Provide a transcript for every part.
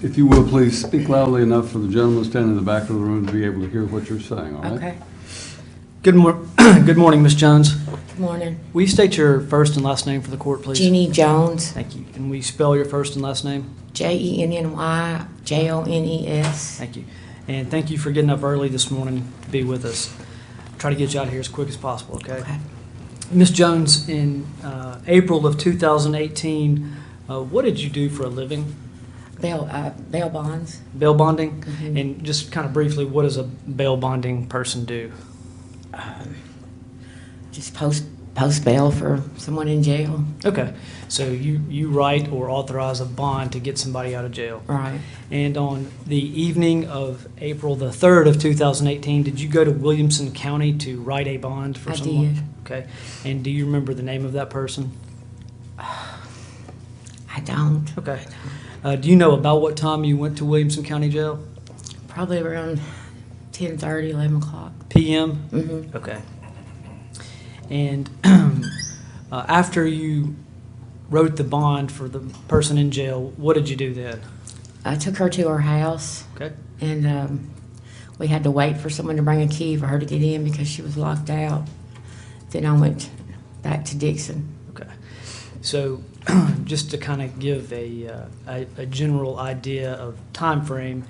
If you will, please speak loudly enough for the gentleman standing in the back of the room to be able to hear what you're saying, all right? Okay. Good morning, Ms. Jones. Good morning. Will you state your first and last name for the court, please? Jeannie Jones, Thank you. And will you spell your first and last name? Jennyjones. Thank you. And thank you for getting up early this morning to be with us. Try to get you out of here as quick as possible, okay? Okay. Ms. Jones, in April of 2018, what did you do for a living? Bail bonds. Bail bonding? Mhm. And just kind of briefly, what does a bail bonding person do? Just post bail for someone in jail. Okay, so you write or authorize a bond to get somebody out of jail. Right. And on the evening of April the 3rd of 2018, did you go to Williamson County to write a bond for I someone? did. Okay, and do you remember the name of that person? I don't. Okay. Do you know about what time you went to Williamson County Jail? Probably around 10:30, 11 o'clock. PM? Mm-hmm. Okay. And after you wrote the bond for the person in jail, what did you do then? I took her to her house, Okay. and we had to wait for someone to bring a key for her to get in because she was locked out. Then I went back to Dixon. Okay. So just to kind of give a general idea of time frame,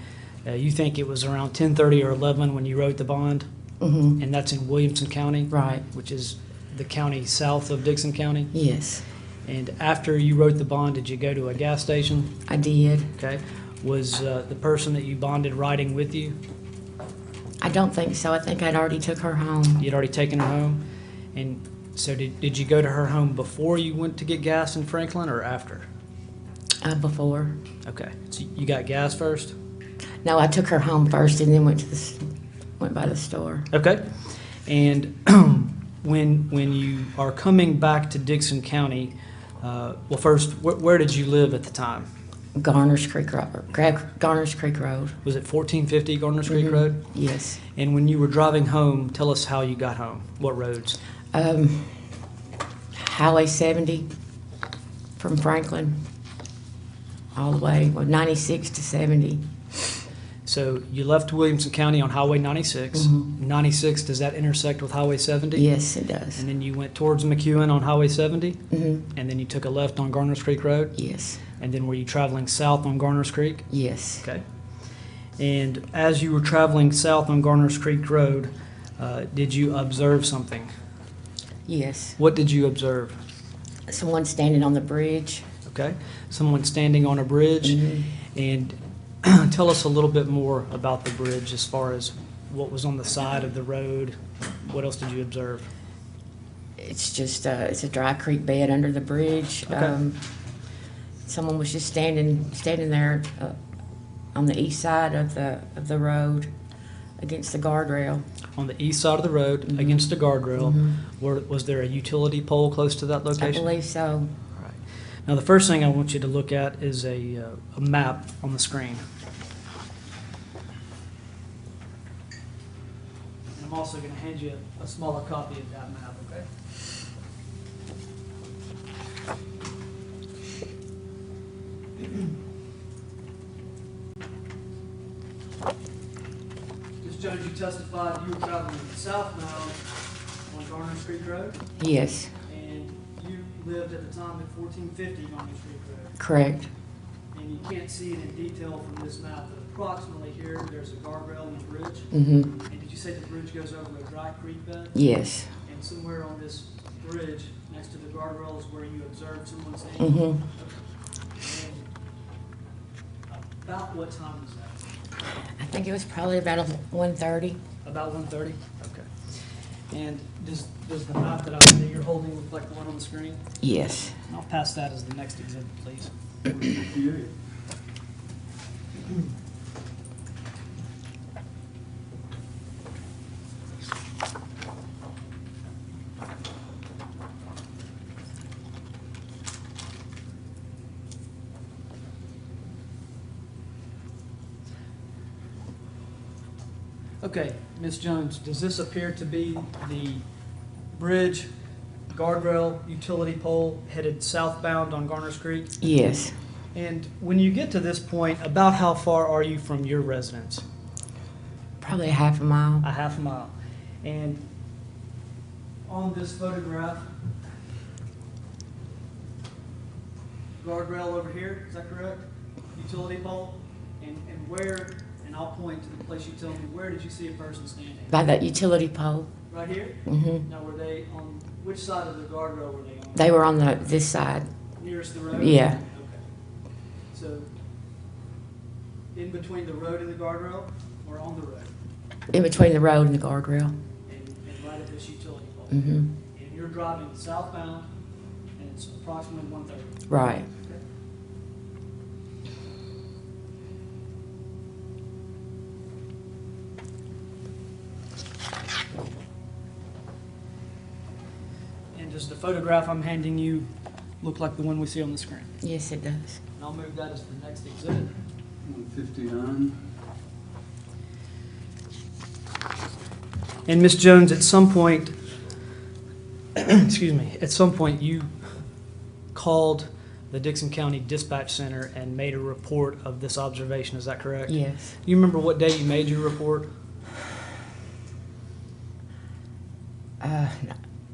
you think it was around 10:30 or 11 when you wrote the bond? Mm-hmm. And that's in Williamson County? Right. Which is the county south of Dixon County? Yes, And after you wrote the bond, did you go to a gas station? I did. Okay. Was the person that you bonded riding with you? I don't think so. I think I'd already took her home. You'd already taken her home? And so did you go to her home before you went to get gas in Franklin or after? Before. Okay. So you got gas first? No, I took her home first and then went by the store. Okay. And when you are coming back to Dixon County, well, first, where did you live at the time? Garner's Creek Road. Garner's Creek Road. Was it 1450 Garners Creek Mhm. Road? Yes. And when you were driving home, tell us how you got home. What roads? Highway 70 from Franklin all the way, 96 to 70. So you left Williamson County on Highway 96. Mhm. 96, does that intersect with Highway 70? Yes, it does. And then you went towards McEwen on Highway 70? Hmm. And then you took a left on Garners Creek Road? Yes. And then were you traveling south on Garners Creek? Yes. Okay. And as you were traveling south on Garners Creek Road, did you observe something? Yes. What did you observe? Someone standing on the bridge. Okay. Someone standing on a bridge. Mhm. And tell us a little bit more about the bridge as far as what was on the side of the road. What else did you observe? It's just it's a dry creek bed under the bridge. Okay. Someone was just standing there on the east side of the road against the guardrail. On the east side of the road, Mhm. against a guardrail. Mhm. Was there a utility pole close to that I location? believe so. All right. Now, the first thing I want you to look at is a map on the screen. And I'm also going to hand you a smaller copy of that map, okay? Ms. Jones, you testified you were traveling southbound on Garners Creek Road, Yes, and you lived at the time at 1450 Garners Creek Road. correct. And you can't see it in detail from this map, but approximately here, there's a guardrail and a bridge. Mm-hmm. And did you say the bridge goes over a dry creek bed? Yes. And somewhere on this bridge, next to the guardrail, is where you observed someone standing? Mm-hmm. And about what time was that? I think it was probably about 1:30. About 1:30? Okay. And does the map that you're holding look like the one on the screen? Yes. And I'll pass that as the next exhibit, please. Okay, Ms. Jones, does this appear to be the bridge, guardrail, utility pole headed southbound on Garners Creek? Yes. And when you get to this point, about how far are you from your residence? Probably a half a mile. A half a mile. And on this photograph, guardrail over here, is that correct? Utility pole? And where, and I'll point to the place you tell me, where did you see a person standing? By that utility pole. Right here? Hmm. Now, were they on, which side of the guardrail were they on? They were on this side. Nearest the road? Yeah. Okay. So, in between the road and the guardrail, or on the road? In between the road and the guardrail. And right at this utility pole? Hmm. And you're driving southbound, and it's approximately 1:30? Right. And does the photograph I'm handing you look like the one we see on the screen? Yes, it does. And I'll move that as the next exhibit. 159. And Ms. Jones, at some point, excuse me, at some point you called the Dixon County Dispatch Center and made a report of this observation, is that correct? Yes. Do you remember what day you made your report?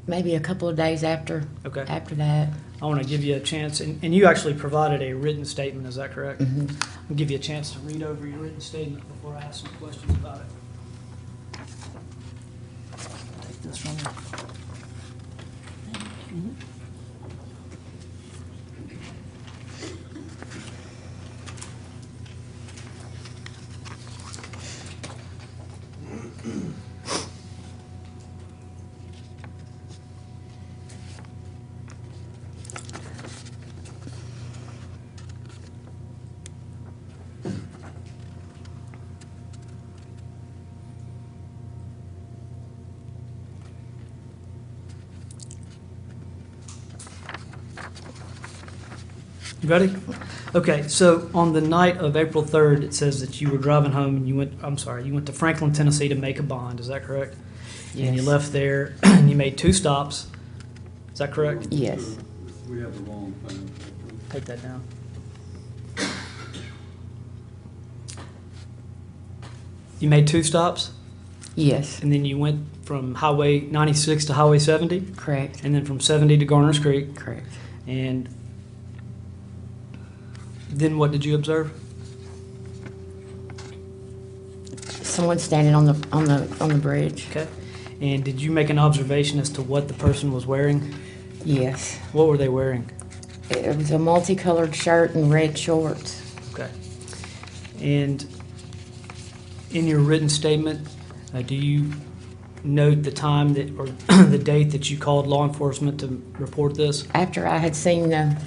Maybe a couple of days after Okay. that. I want to give you a chance, and you actually provided a written statement, is that correct? Hmm. I'll give you a chance to read over your written statement before I ask some questions about it. Take this from you. You ready? Okay, so on the night of April 3rd, it says that you were driving home and you went to Franklin, Tennessee to make a bond, is that correct? Yes. And you left there and you made 2 stops, is that correct? Yes. We have the wrong thing. Take that down. You made 2 stops Yes. and then you went from Highway 96 to Highway 70 Correct. and then from 70 to Garner's Creek. Correct. And then what did you observe? Someone standing on the bridge. Okay. And did you make an observation as to what the person was wearing? Yes. What were they wearing? It was a multicolored shirt and red shorts. Okay. And in your written statement, do you note the time that, or the date that you called law enforcement to report this? After I had seen the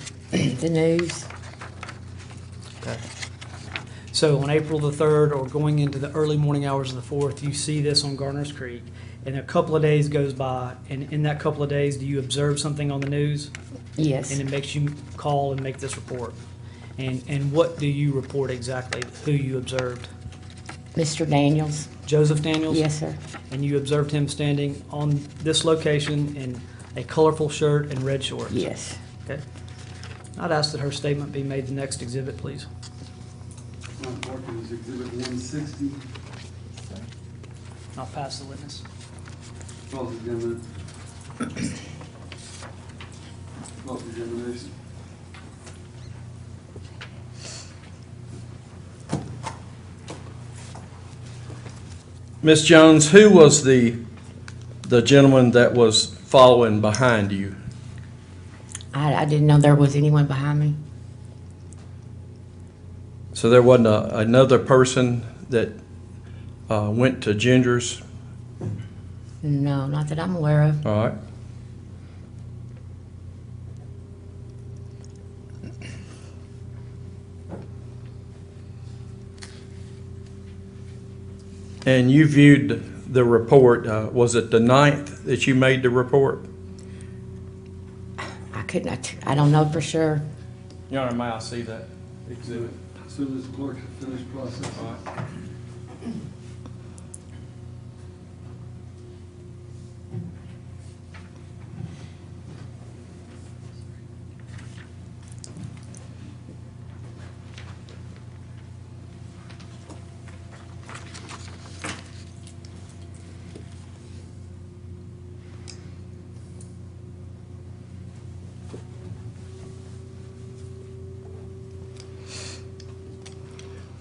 news. Okay. So on April the 3rd, or going into the early morning hours of the 4th, you see this on Garner's Creek, and a couple of days goes by, and in that couple of days, do you observe something on the news? Yes. And it makes you call and make this report. And what do you report exactly, who you observed? Mr. Daniels. Joseph Daniels? Yes, sir. And you observed him standing on this location in a colorful shirt and red shorts? Yes. Okay. I'd ask that her statement be made the next exhibit, please. Marking is exhibit 160. I'll pass the witness. Cross-examination. Cross-examination. Ms. Jones, who was the gentleman that was following behind you? I didn't know there was anyone behind me. So there wasn't another person that went to Ginger's? No, not that I'm aware of. All right. And you viewed the report, was it the 9th that you made the report? I don't know for sure. Your Honor, may I see that exhibit? As soon as the clerk finishes processing. All right.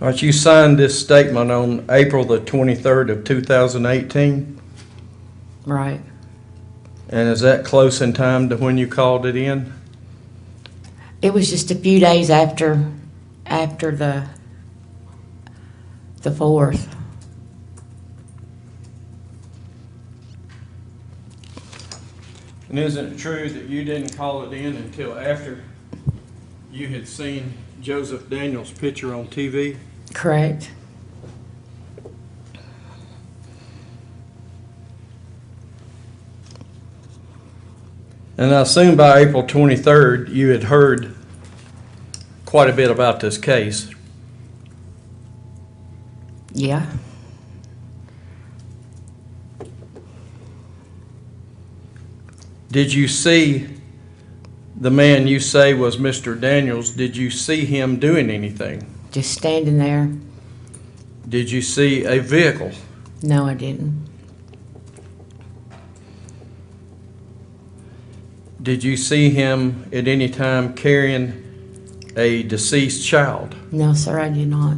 All right, you signed this statement on April the 23rd of 2018, Right. and is that close in time to when you called it in? It was just a few days after the 4th. And isn't it true that you didn't call it in until after you had seen Joseph Daniels' picture on TV? Correct. And I assume by April 23rd, you had heard quite a bit about this case. Yeah. Did you see the man you say was Mr. Daniels? Did you see him doing anything? Just standing there. Did you see a vehicle? No, I didn't. Did you see him at any time carrying a deceased child? No, sir, I did not.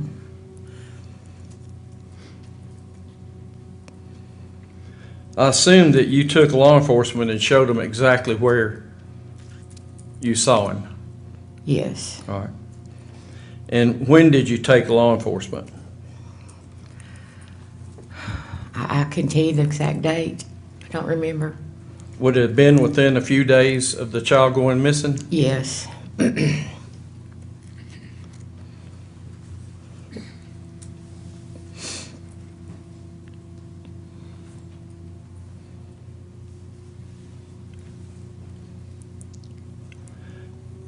I assume that you took law enforcement and showed them exactly where you saw him. Yes. All right. And when did you take law enforcement? I can tell you the exact date. I don't remember. Would it have been within a few days of the child going missing? Yes.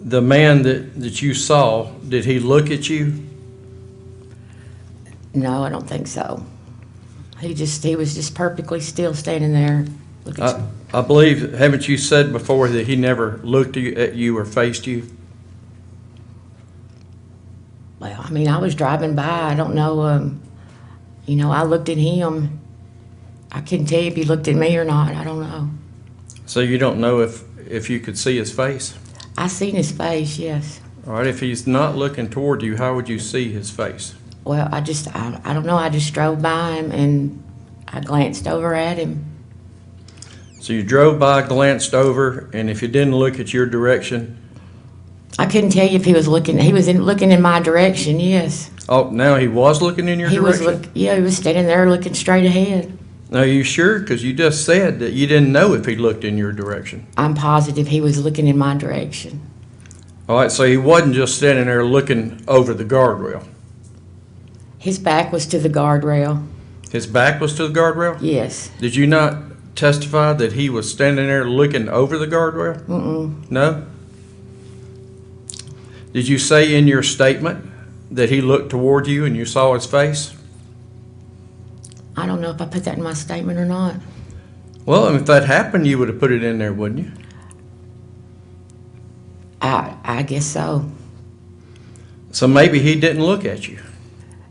The man that you saw, did he look at you? No, I don't think so. He was just perfectly still standing there. I believe, haven't you said before that he never looked at you or faced you? Well, I mean, I was driving by. I don't know. I looked at him. I couldn't tell you if he looked at me or not. I don't know. So you don't know if you could see his face? I seen his face, yes. All right, if he's not looking toward you, how would you see his face? Well, I don't know. I just drove by him and I glanced over at him. So you drove by, glanced over, and if he didn't look at your direction? I couldn't tell you if he was looking. He was looking in my direction, yes. Oh, now he was looking in your direction? He was standing there looking straight ahead. Now, are you sure? Because you just said that you didn't know if he looked in your direction. I'm positive he was looking in my direction. All right, so he wasn't just standing there looking over the guardrail. His back was to the guardrail. His back was to the guardrail? Yes. Did you not testify that he was standing there looking over the guardrail? Mm-mm. No? Did you say in your statement that he looked toward you and you saw his face? I don't know if I put that in my statement or not. Well, if that happened, you would have put it in there, wouldn't you? I guess so. So maybe he didn't look at you.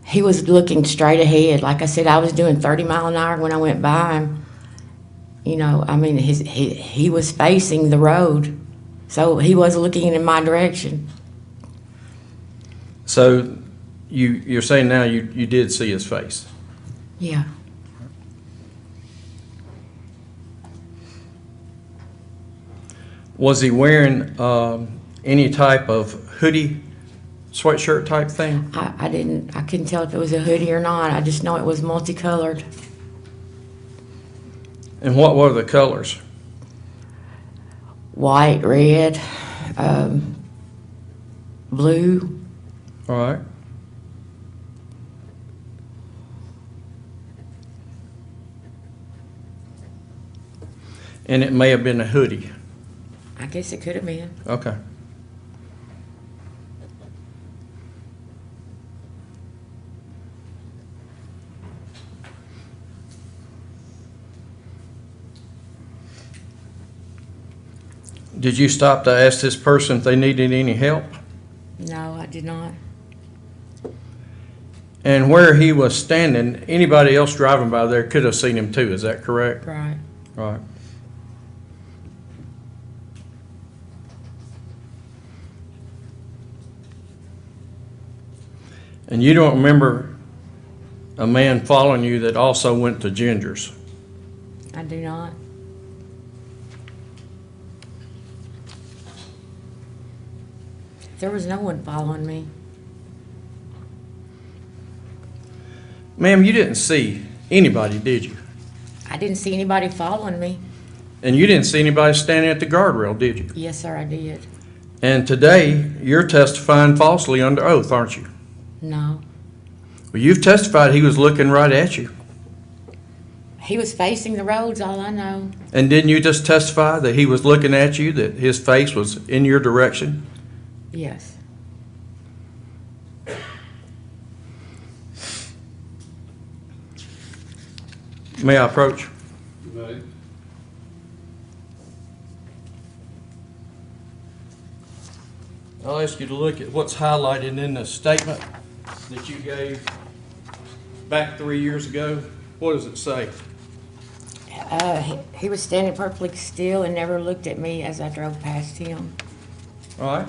He was looking straight ahead. Like I said, I was doing 30 miles an hour when I went by him. I mean, he was facing the road, so he was looking in my direction. So you're saying now you did see his face? Yeah. Was he wearing any type of hoodie, sweatshirt type thing? I couldn't tell if it was a hoodie or not. I just know it was multicolored. And what were the colors? White, red, blue. All right. And it may have been a hoodie. I guess it could have been. Okay. Did you stop to ask this person if they needed any help? No, I did not. And where he was standing, anybody else driving by there could have seen him too, is that correct? Right. Right. And you don't remember a man following you that also went to Ginger's? I do not. There was no one following me. Ma'am, you didn't see anybody, did you? I didn't see anybody following me. And you didn't see anybody standing at the guardrail, did you? Yes, sir, I did. And today, you're testifying falsely under oath, aren't you? No. Well, you've testified he was looking right at you. He was facing the roads, all I know. And didn't you just testify that he was looking at you, that his face was in your direction? Yes. May I approach? Right. I'll ask you to look at what's highlighted in the statement that you gave back 3 years ago. What does it say? He was standing perfectly still and never looked at me as I drove past him. All right.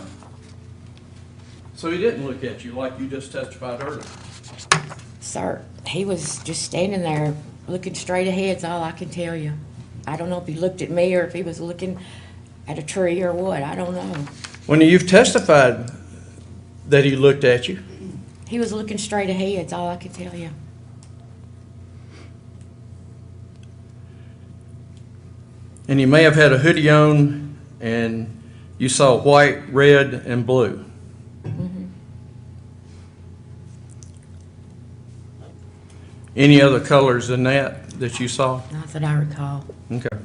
So he didn't look at you like you just testified earlier. Sir, he was just standing there looking straight ahead, is all I can tell you. I don't know if he looked at me or if he was looking at a tree or what. I don't know. When you've testified that he looked at you, He was looking straight ahead, is all I can tell you. and he may have had a hoodie on, and you saw white, red, and blue. Any other colors than that you saw? Not that I recall. Okay.